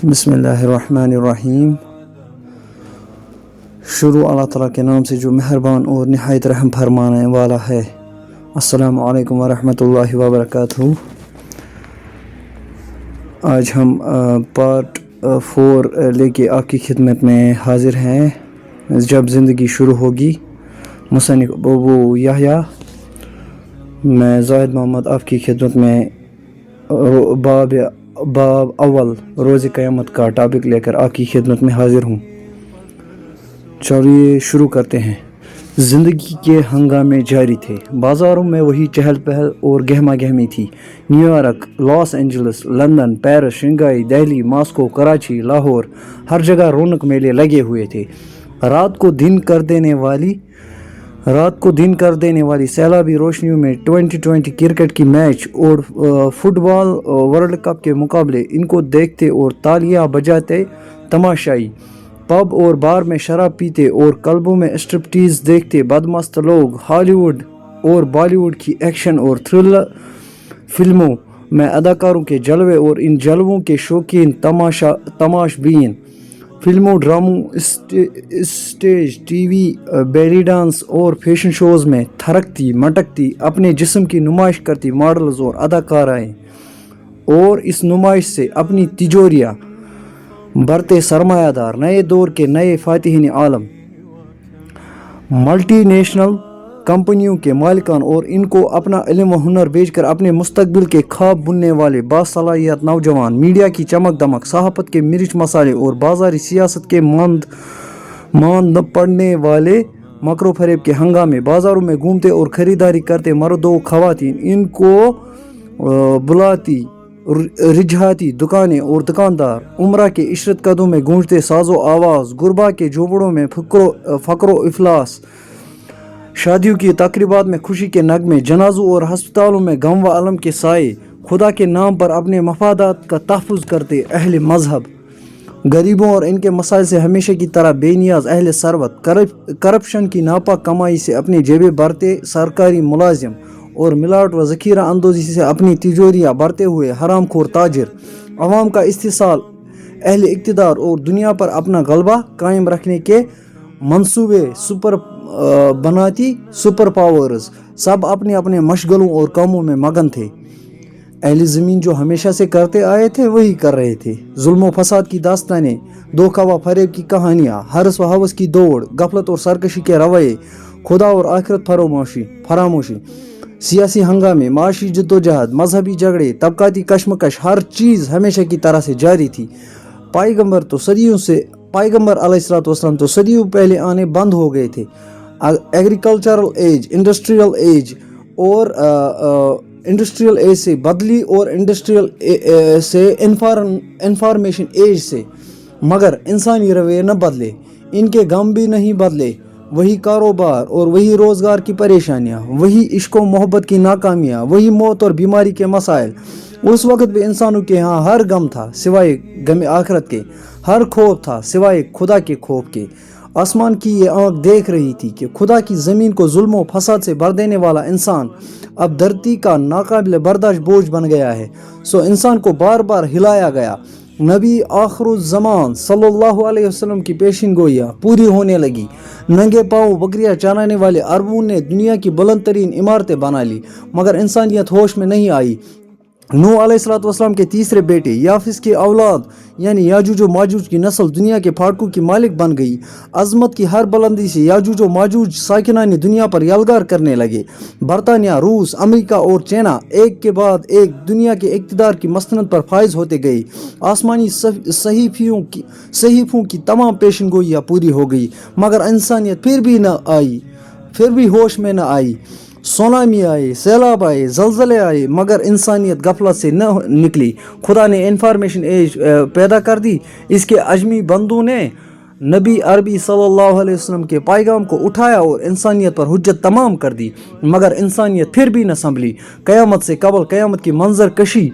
بسم اللہ الرحمن الرحیم۔ شروع اللہ تعالیٰ کے نام سے جو مہربان اور نہایت رحم فرمانے والا ہے۔ السلام علیکم ورحمۃ اللہ وبرکاتہ۔ آج ہم پارٹ 4 لے کے آپ کی خدمت میں حاضر ہیں۔ جب زندگی شروع ہوگی، مصنف ابو یحییٰ۔ میں زاہد محمد آپ کی خدمت میں باب اول روز قیامت کا ٹاپک لے کر آپ کی خدمت میں حاضر ہوں۔ چلیے شروع کرتے ہیں۔ زندگی کے ہنگامے جاری تھے، بازاروں میں وہی چہل پہل اور گہما گہمی تھی۔ New York, Los Angeles, London, Paris, Shanghai, Delhi, Moscow, Karachi, Lahore, ہر جگہ رونق میلے لگے ہوئے تھے۔ رات کو دن کر دینے والی سیلابی روشنیوں میں 2020 کرکٹ کی میچ اور فٹ بال ورلڈ کپ کے مقابلے، ان کو دیکھتے اور تالیاں بجاتے تماشائی، پب اور بار میں شراب پیتے اور کلبوں میں اسٹرپٹیز دیکھتے بدمست لوگ، ہالی ووڈ اور بالی ووڈ کی ایکشن اور تھرلر فلموں میں اداکاروں کے جلوے اور ان جلووں کے شوقین تماش بین، فلموں، ڈراموں، stage, T V, belly dance اور فیشن شوز میں تھرکتی مٹکتی اپنے جسم کی نمائش کرتی ماڈلز اور اداکارائیں، اور اس نمائش سے اپنی تجوریاں برتے سرمایہ دار، نئے دور کے نئے فاتحین عالم، ملٹی نیشنل کمپنیوں کے مالکان اور ان کو اپنا علم و ہنر بیچ کر اپنے مستقبل کے خواب بننے والے باصلاحیت نوجوان، میڈیا کی چمک دمک، صحافت کے مرچ مسالے اور بازاری سیاست کے ماند پڑنے والے مکر و فریب کے ہنگامے، بازاروں میں گھومتے اور خریداری کرتے مرد و خواتین، ان کو بلاتی رجحاتی دکانیں اور دکاندار، عمرہ کے عشرت قدوں میں گونجتے ساز و آواز، غربا کے جھونپڑوں میں فقر و افلاس، شادیوں کی تقریبات میں خوشی کے نغمے، جنازوں اور ہسپتالوں میں غم و الم کے سائے، خدا کے نام پر اپنے مفادات کا تحفظ کرتے اہل مذہب، غریبوں اور ان کے مسائل سے ہمیشہ کی طرح بے نیاز اہل ثروت، کرپشن کی ناپاک کمائی سے اپنی جیبیں بھرتے سرکاری ملازم اور ملاوٹ و ذخیرہ اندوزی سے اپنی تجوریاں بھرتے ہوئے حرام خور تاجر، عوام کا استحصال اہل اقتدار اور دنیا پر اپنا غلبہ قائم رکھنے کے منصوبے بناتی سپر پاورز، سب اپنے اپنے مشغلوں اور کاموں میں مگن تھے۔ اہل زمین جو ہمیشہ سے کرتے آئے تھے وہی کر رہے تھے۔ ظلم و فساد کی داستانیں، دھوکہ و فریب کی کہانیاں، ہرس و ہوس کی دوڑ، غفلت اور سرکشی کے رویے، خدا اور آخرت فراموشی، سیاسی ہنگامے، معاشی جدوجہد، مذہبی جھگڑے، طبقاتی کشمکش، ہر چیز ہمیشہ کی طرح سے جاری تھی۔ پیغمبر علیہ السلام تو صدیوں پہلے آنے بند ہو گئے تھے۔ ایگریکلچرل ایج، انڈسٹریل ایج سے بدلی اور انڈسٹریل سے انفارمیشن ایج سے، مگر انسانی رویے نہ بدلے، ان کے غم بھی نہیں بدلے، وہی کاروبار اور وہی روزگار کی پریشانیاں، وہی عشق و محبت کی ناکامیاں، وہی موت اور بیماری کے مسائل۔ اس وقت بھی انسانوں کے ہاں ہر غم تھا سوائے غم آخرت کے، ہر خوف تھا سوائے خدا کے خوف کے۔ آسمان کی یہ آنکھ دیکھ رہی تھی کہ خدا کی زمین کو ظلم و فساد سے بھر دینے والا انسان اب دھرتی کا ناقابل برداشت بوجھ بن گیا ہے، سو انسان کو بار بار ہلایا گیا۔ نبی آخر الزمان صلی اللہ علیہ وسلم کی پیشین گوئیاں پوری ہونے لگی۔ ننگے پاؤں بکریاں چرانے والے عربوں نے دنیا کی بلند ترین عمارتیں بنا لی، مگر انسانیت ہوش میں نہیں آئی۔ نوح علیہ السلام کے تیسرے بیٹے یافس کی اولاد یعنی یاجوج و ماجوج کی نسل دنیا کے پھاٹکوں کی مالک بن گئی۔ عظمت کی ہر بلندی سے یاجوج و ماجوج ساکنان دنیا پر یلغار کرنے لگے۔ برطانیہ، روس، امریکہ اور چائنا ایک کے بعد ایک دنیا کے اقتدار کی مسند پر فائز ہوتے گئے۔ آسمانی صحیفوں کی تمام پیشن گوئیاں پوری ہو گئی، مگر انسانیت پھر بھی ہوش میں نہ آئی۔ سونامی آئے، سیلاب آئے، زلزلے آئے، مگر انسانیت غفلت سے نہ نکلی۔ خدا نے انفارمیشن ایج پیدا کر دی۔ اس کے اجمی بندوں نے نبی عربی صلی اللہ علیہ وسلم کے پیغام کو اٹھایا اور انسانیت پر حجت تمام کر دی، مگر انسانیت پھر بھی نہ سنبھلی۔ قیامت سے قبل قیامت کی منظر کشی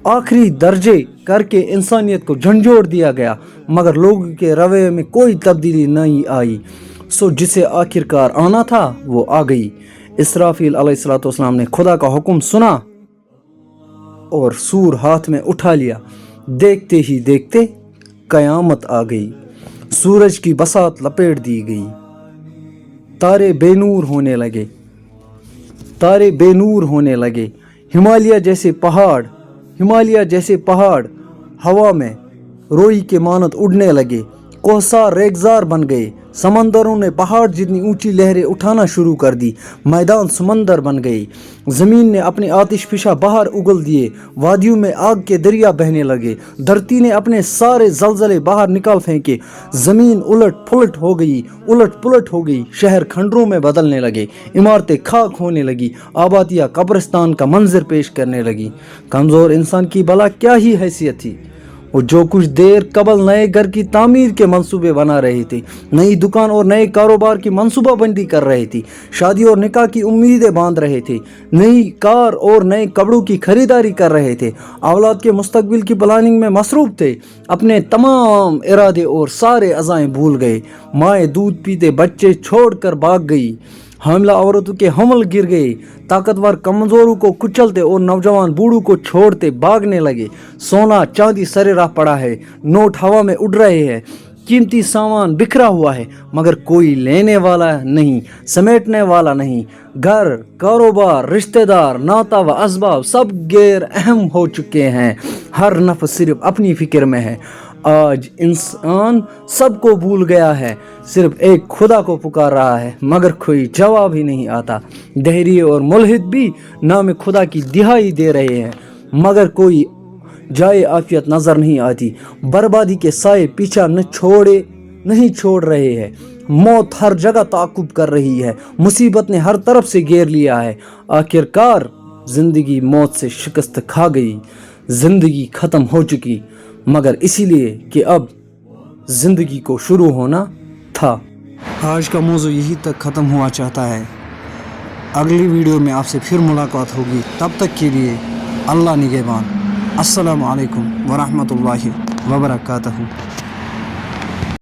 آخری درجے کر کے انسانیت کو جھنجھوڑ دیا گیا، مگر لوگوں کے رویے میں کوئی تبدیلی نہیں آئی، سو جسے آخرکار آنا تھا وہ آ گئی۔ اسرافیل علیہ السلام نے خدا کا حکم سنا اور سور ہاتھ میں اٹھا لیا۔ دیکھتے ہی دیکھتے قیامت آ گئی، سورج کی بساط لپیٹ دی گئی، تارے بے نور ہونے لگے، تارے بے نور ہونے لگے، ہمالیہ جیسے پہاڑ ہوا میں روئی کے مانند اڑنے لگے، کوہسار ریگزار بن گئے، سمندروں نے پہاڑ جتنی اونچی لہریں اٹھانا شروع کر دی، میدان سمندر بن گئی، زمین نے اپنے آتش فشاں بہار اگل دیے، وادیوں میں آگ کے دریا بہنے لگے، دھرتی نے اپنے سارے زلزلے باہر نکال پھینکے، زمین الٹ پلٹ ہو گئی، شہر کھنڈروں میں بدلنے لگے، عمارتیں خاک ہونے لگی، آبادیاں قبرستان کا منظر پیش کرنے لگی۔ کمزور انسان کی بھلا کیا ہی حیثیت تھی، وہ جو کچھ دیر قبل نئے گھر کی تعمیر کے منصوبے بنا رہے تھے، نئی دکان اور نئے کاروبار کی منصوبہ بندی کر رہے تھے، شادی اور نکاح کی امیدیں باندھ رہے تھے، نئی کار اور نئے کپڑوں کی خریداری کر رہے تھے، اولاد کے مستقبل کی پلاننگ میں مصروف تھے، اپنے تمام ارادے اور سارے عزائم بھول گئے، مائیں دودھ پیتے بچے چھوڑ کر بھاگ گئی، حاملہ عورتوں کے حمل گر گئے، طاقتور کمزوروں کو کچلتے اور نوجوان بوڑھوں کو چھوڑتے بھاگنے لگے، سونا چاندی سرے راہ پڑا ہے، نوٹ ہوا میں اڑ رہے ہیں، قیمتی سامان بکھرا ہوا ہے، مگر کوئی لینے والا نہیں، سمیٹنے والا نہیں، گھر، کاروبار، رشتہ دار، ناتا و اسباب سب غیر اہم ہو چکے ہیں، ہر نفس صرف اپنی فکر میں ہے۔ آج انسان سب کو بھول گیا ہے، صرف ایک خدا کو پکار رہا ہے، مگر کوئی جواب ہی نہیں آتا۔ دہری اور ملحد بھی نام خدا کی دہائی دے رہے ہیں، مگر کوئی جائے عافیت نظر نہیں آتی۔ بربادی کے سائے پیچھا نہیں چھوڑ رہے ہیں، موت ہر جگہ تعاقب کر رہی ہے، مصیبت نے ہر طرف سے گھیر لیا ہے۔ آخرکار زندگی موت سے شکست کھا گئی، زندگی ختم ہو چکی، مگر اسی لیے کہ اب زندگی کو شروع ہونا تھا۔ آج کا موضوع یہی تک ختم ہوا چاہتا ہے، اگلی ویڈیو میں آپ سے پھر ملاقات ہوگی، تب تک کے لیے اللہ نگہبان۔ السلام علیکم ورحمۃ اللہ وبرکاتہ۔